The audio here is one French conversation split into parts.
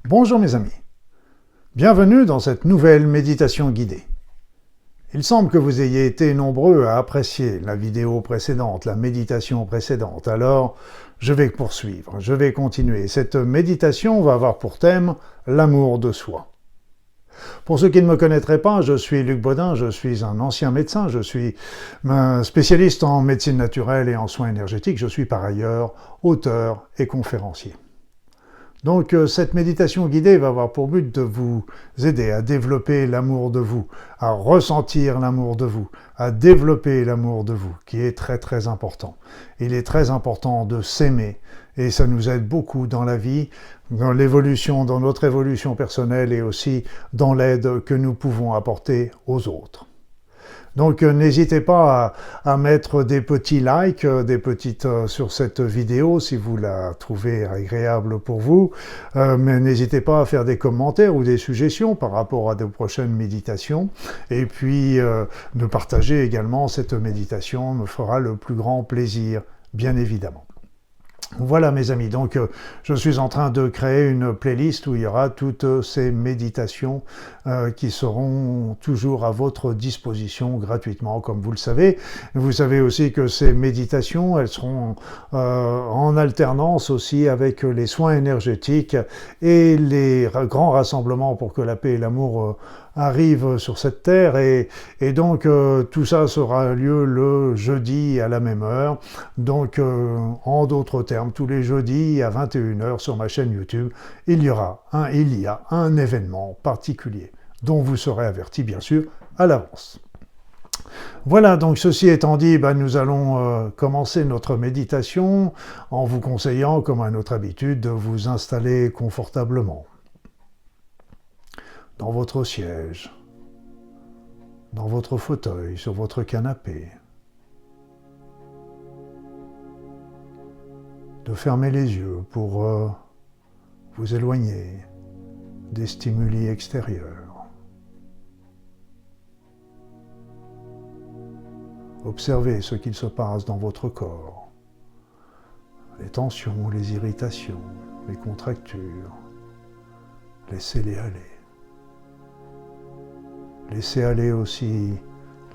Bonjour mes amis, bienvenue dans cette nouvelle méditation guidée. Il semble que vous ayez été nombreux à apprécier la vidéo précédente, la méditation précédente, alors je vais poursuivre, je vais continuer. Cette méditation va avoir pour thème l'amour de soi. Pour ceux qui ne me connaîtraient pas, je suis Luc Baudin, je suis un ancien médecin, je suis un spécialiste en médecine naturelle et en soins énergétiques, je suis par ailleurs auteur et conférencier. Donc cette méditation guidée va avoir pour but de vous aider à développer l'amour de vous, à ressentir l'amour de vous, à développer l'amour de vous, qui est très très important. Il est très important de s'aimer et ça nous aide beaucoup dans la vie, dans l'évolution, dans notre évolution personnelle et aussi dans l'aide que nous pouvons apporter aux autres. Donc n'hésitez pas à mettre des petits likes, des petites sur cette vidéo si vous la trouvez agréable pour vous, mais n'hésitez pas à faire des commentaires ou des suggestions par rapport à de prochaines méditations, et puis de partager également cette méditation me fera le plus grand plaisir, bien évidemment. Voilà mes amis, donc je suis en train de créer une playlist où il y aura toutes ces méditations qui seront toujours à votre disposition gratuitement, comme vous le savez. Vous savez aussi que ces méditations, elles seront en alternance aussi avec les soins énergétiques et les grands rassemblements pour que la paix et l'amour arrive sur cette terre et donc tout ça sera lieu le jeudi à la même heure. Donc en d'autres termes, tous les jeudis à 21h sur ma chaîne YouTube, il y a un événement particulier dont vous serez avertis bien sûr à l'avance. Voilà, donc ceci étant dit, nous allons commencer notre méditation en vous conseillant, comme à notre habitude, de vous installer confortablement dans votre siège, dans votre fauteuil, sur votre canapé, de fermer les yeux pour vous éloigner des stimuli extérieurs. Observez ce qu'il se passe dans votre corps, les tensions, les irritations, les contractures, laissez-les aller. Laissez aller aussi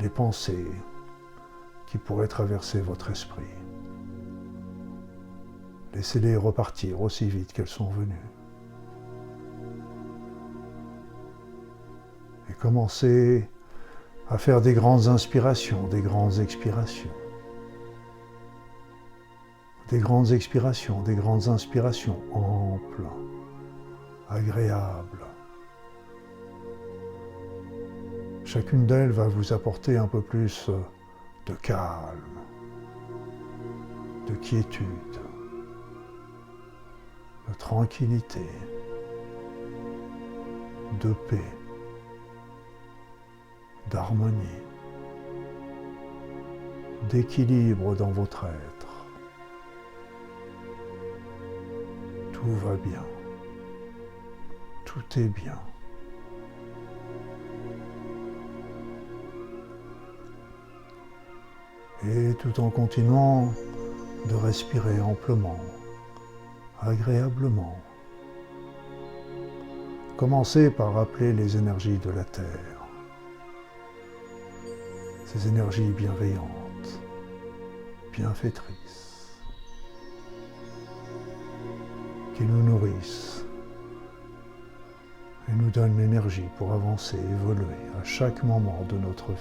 les pensées qui pourraient traverser votre esprit. Laissez-les repartir aussi vite qu'elles sont venues. Et commencez à faire des grandes inspirations, des grandes expirations. Des grandes expirations, des grandes inspirations amples, agréables. Chacune d'elles va vous apporter un peu plus de calme, de quiétude, de tranquillité, de paix, d'harmonie, d'équilibre dans votre être. Tout va bien, tout est bien. Et tout en continuant de respirer amplement, agréablement. Commencez par rappeler les énergies de la Terre, ces énergies bienveillantes, bienfaitrices, qui nous nourrissent et nous donnent l'énergie pour avancer, évoluer à chaque moment de notre vie.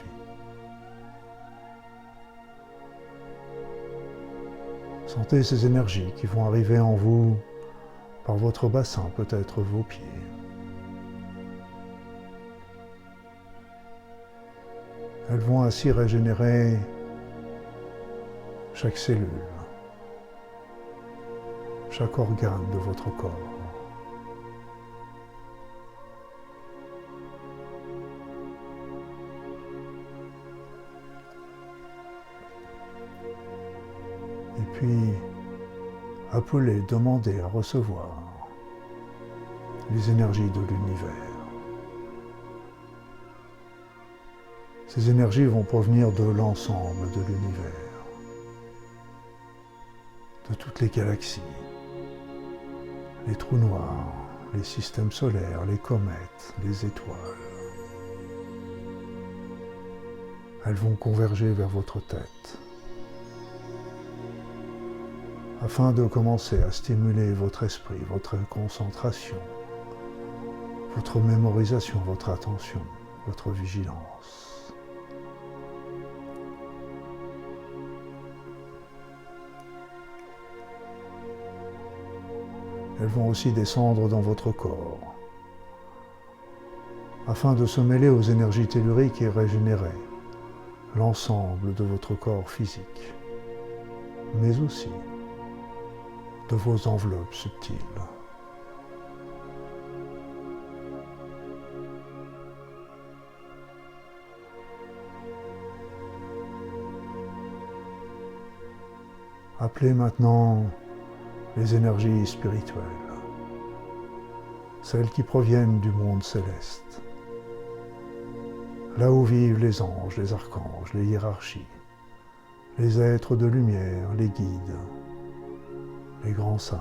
Sentez ces énergies qui vont arriver en vous par votre bassin, peut-être vos pieds. Elles vont ainsi régénérer chaque cellule, chaque organe de votre corps. Et puis, appelez, demandez à recevoir les énergies de l'univers. Ces énergies vont provenir de l'ensemble de l'univers, de toutes les galaxies, les trous noirs, les systèmes solaires, les comètes, les étoiles. Elles vont converger vers votre tête afin de commencer à stimuler votre esprit, votre concentration, votre mémorisation, votre attention, votre vigilance. Elles vont aussi descendre dans votre corps afin de se mêler aux énergies telluriques et régénérer l'ensemble de votre corps physique, mais aussi de vos enveloppes subtiles. Appelez maintenant les énergies spirituelles, celles qui proviennent du monde céleste, là où vivent les anges, les archanges, les hiérarchies, les êtres de lumière, les guides, les grands sages.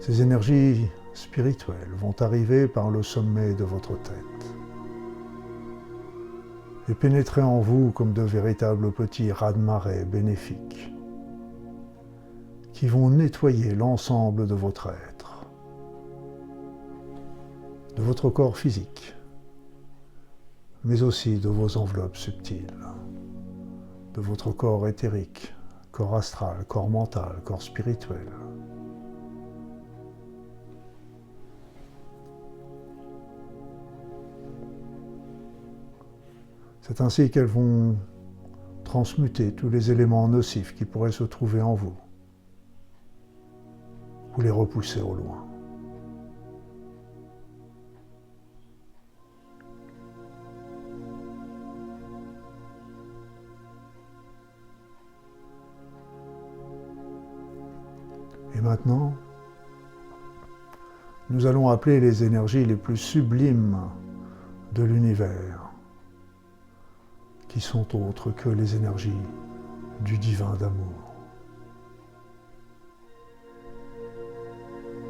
Ces énergies spirituelles vont arriver par le sommet de votre tête et pénétrer en vous comme de véritables petits raz-de-marée bénéfiques qui vont nettoyer l'ensemble de votre être, de votre corps physique, mais aussi de vos enveloppes subtiles, de votre corps éthérique, corps astral, corps mental, corps spirituel. C'est ainsi qu'elles vont transmuter tous les éléments nocifs qui pourraient se trouver en vous, ou les repousser au loin. Et maintenant, nous allons appeler les énergies les plus sublimes de l'univers, qui sont autres que les énergies du divin d'amour.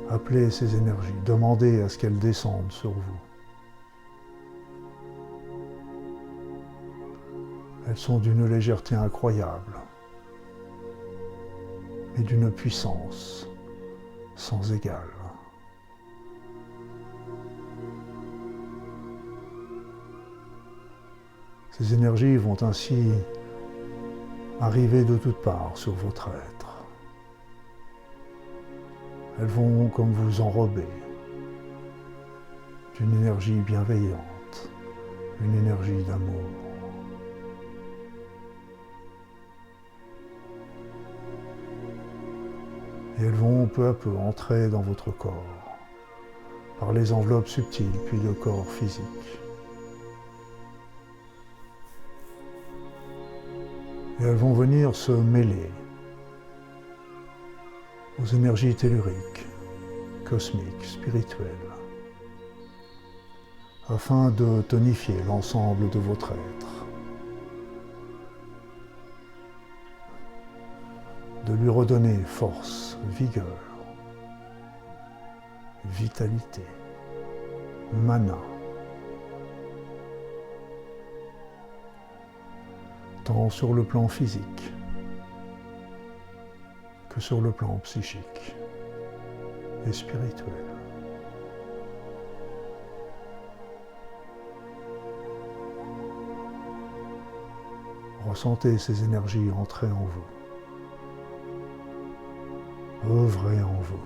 Appelez ces énergies, demandez à ce qu'elles descendent sur vous. Elles sont d'une légèreté incroyable et d'une puissance sans égale. Ces énergies vont ainsi arriver de toutes parts sur votre être. Elles vont comme vous enrober d'une énergie bienveillante, une énergie d'amour. Et elles vont peu à peu entrer dans votre corps, par les enveloppes subtiles, puis le corps physique. Et elles vont venir se mêler aux énergies telluriques, cosmiques, spirituelles, afin de tonifier l'ensemble de votre être, de lui redonner force, vigueur, vitalité, mana, tant sur le plan physique que sur le plan psychique et spirituel. Ressentez ces énergies entrer en vous, œuvrer en vous.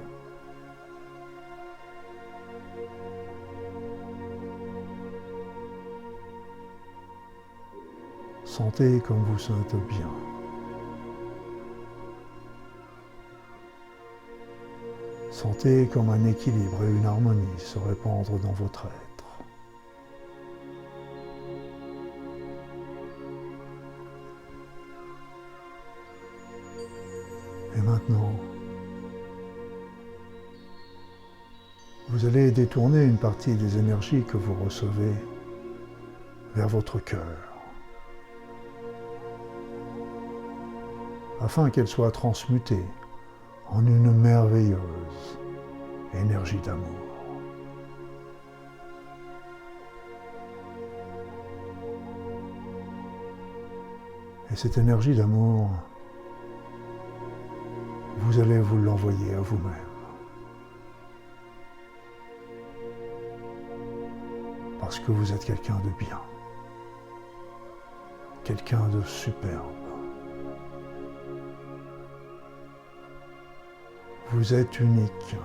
Sentez comme vous êtes bien. Sentez comme un équilibre et une harmonie se répandre dans votre être. Et maintenant, vous allez détourner une partie des énergies que vous recevez vers votre cœur, afin qu'elles soient transmutées en une merveilleuse énergie d'amour. Et cette énergie d'amour, vous allez vous l'envoyer à vous-même. Parce que vous êtes quelqu'un de bien, quelqu'un de superbe. Vous êtes unique.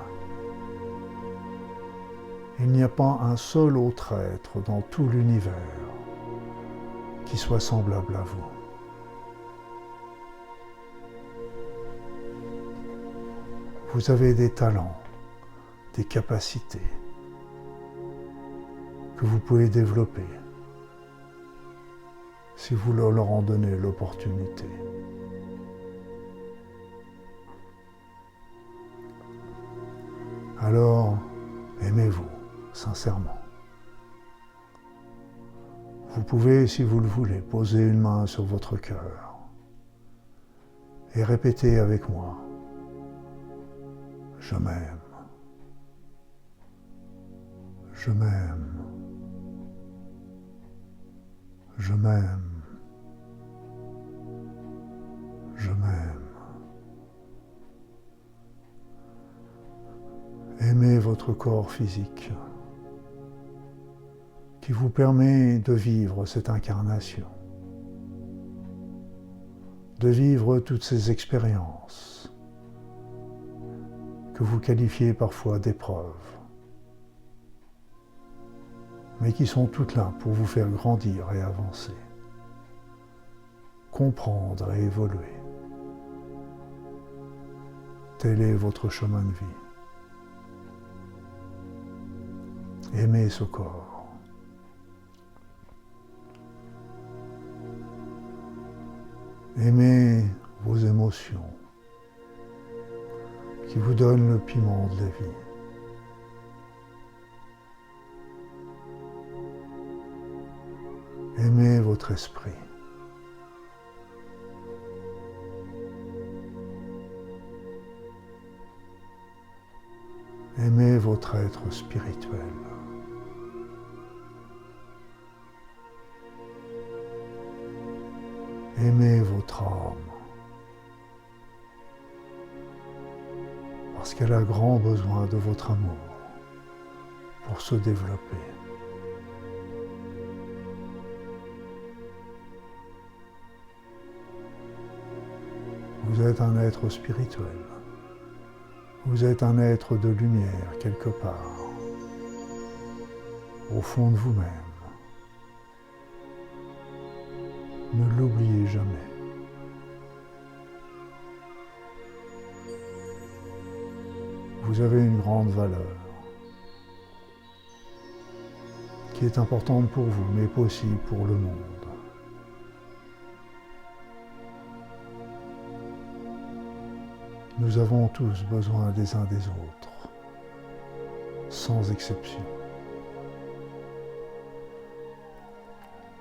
Il n'y a pas un seul autre être dans tout l'univers qui soit semblable à vous. Vous avez des talents, des capacités que vous pouvez développer si vous leur en donnez l'opportunité. Alors, aimez-vous sincèrement. Vous pouvez, si vous le voulez, poser une main sur votre cœur et répéter avec moi: je m'aime. Je m'aime. Je m'aime. Je m'aime. Aimez votre corps physique qui vous permet de vivre cette incarnation, de vivre toutes ces expériences que vous qualifiez parfois d'épreuves, mais qui sont toutes là pour vous faire grandir et avancer, comprendre et évoluer. Tel est votre chemin de vie. Aimez ce corps. Aimez vos émotions qui vous donnent le piment de la vie. Aimez votre esprit. Aimez votre être spirituel. Aimez votre âme, parce qu'elle a grand besoin de votre amour pour se développer. Vous êtes un être spirituel. Vous êtes un être de lumière quelque part, au fond de vous-même. Ne l'oubliez jamais. Vous avez une grande valeur qui est importante pour vous, mais pas aussi pour le monde. Nous avons tous besoin des uns des autres, sans exception.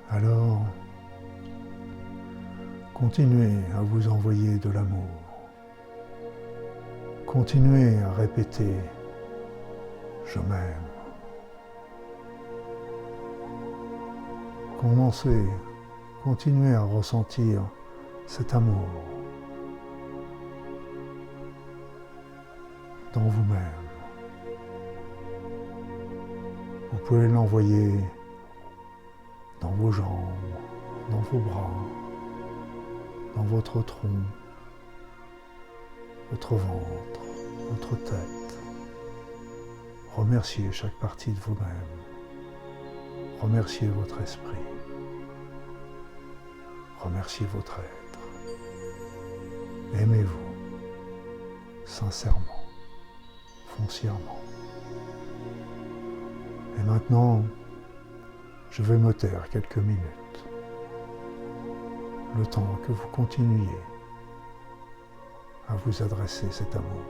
Alors, continuez à vous envoyer de l'amour. Continuez à répéter « Je m'aime ». Continuez à ressentir cet amour dans vous-même. Vous pouvez l'envoyer dans vos jambes, dans vos bras, dans votre tronc, votre ventre, votre tête. Remerciez chaque partie de vous-même. Remerciez votre esprit. Remerciez votre être. Aimez-vous sincèrement, foncièrement. Et maintenant, je vais me taire quelques minutes, le temps que vous continuiez à vous adresser cet amour.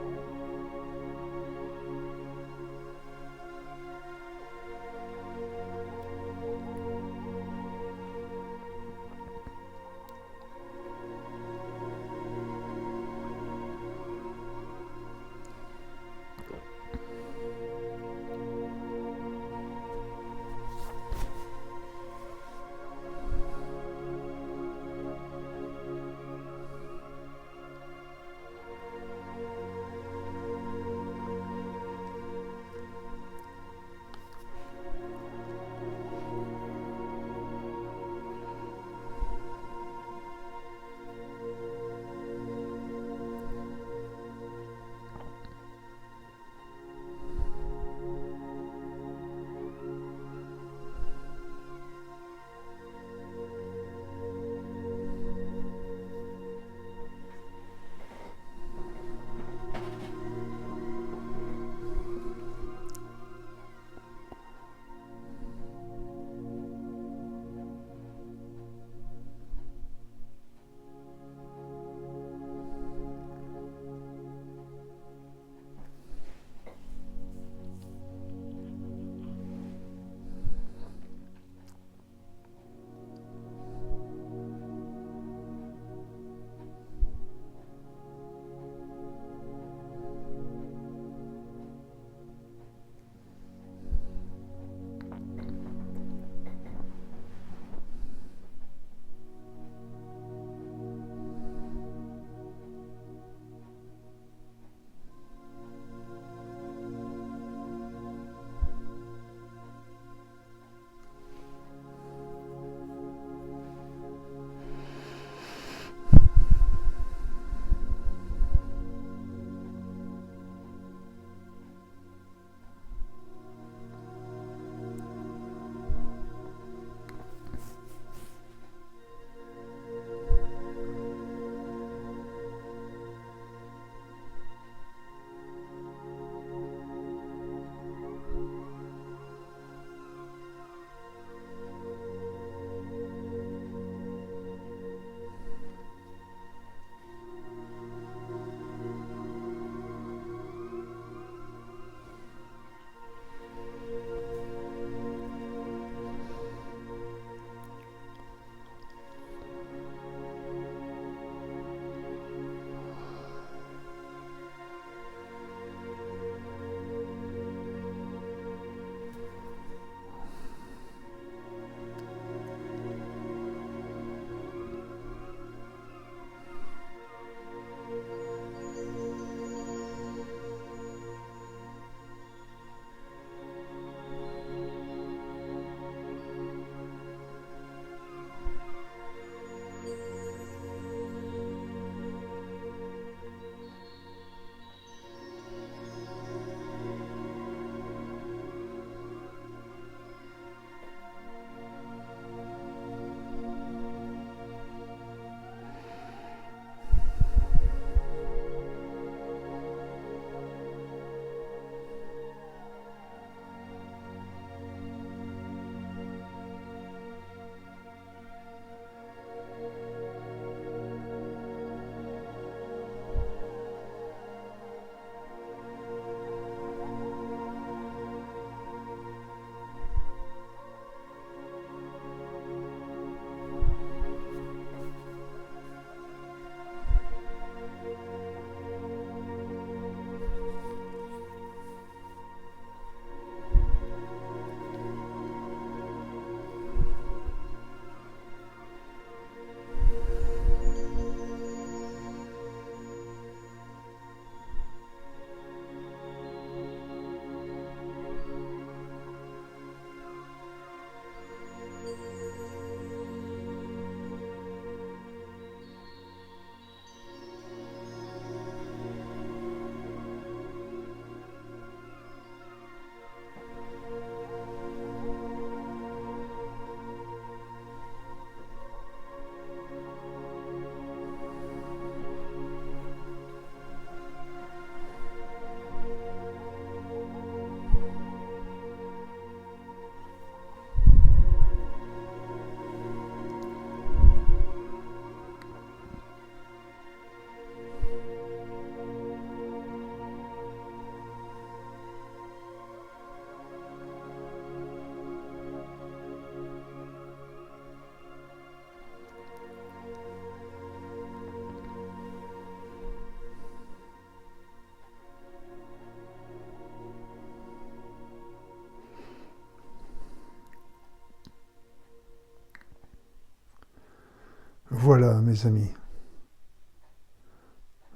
Voilà, mes amis.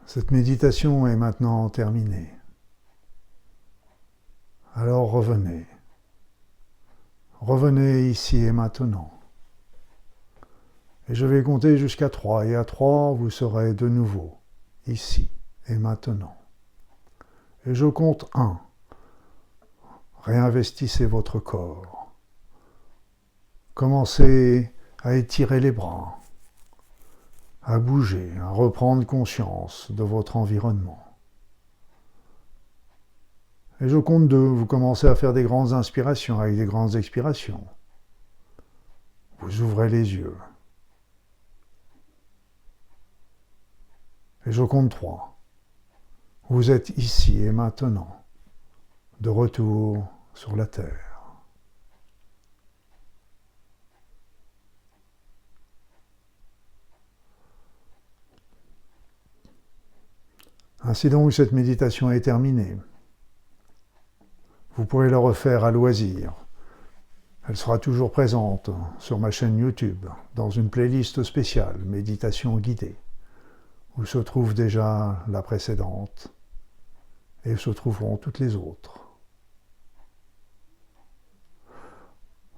Cette méditation est maintenant terminée. Alors revenez. Revenez ici et maintenant. Et je vais compter jusqu'à 3. Et à 3, vous serez de nouveau ici et maintenant. Et je compte 1. Réinvestissez votre corps. Commencez à étirer les bras, à bouger, à reprendre conscience de votre environnement. Et je compte 2, vous commencez à faire des grandes inspirations avec des grandes expirations. Vous ouvrez les yeux. Et je compte 3. Vous êtes ici et maintenant, de retour sur la Terre. Ainsi donc, cette méditation est terminée. Vous pourrez la refaire à loisir. Elle sera toujours présente sur ma chaîne YouTube, dans une playlist spéciale, Méditation guidée, où se trouve déjà la précédente, et se trouveront toutes les autres.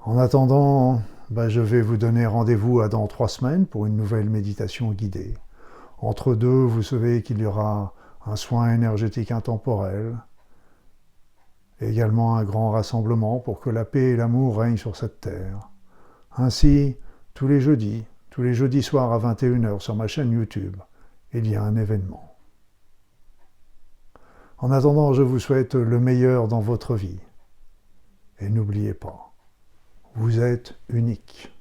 En attendant, je vais vous donner rendez-vous à dans 3 semaines pour une nouvelle méditation guidée. Entre deux, vous savez qu'il y aura un soin énergétique intemporel, et également un grand rassemblement pour que la paix et l'amour règnent sur cette terre. Ainsi, tous les jeudis soirs à 21h sur ma chaîne YouTube, il y a un événement. En attendant, je vous souhaite le meilleur dans votre vie. Et n'oubliez pas, vous êtes unique.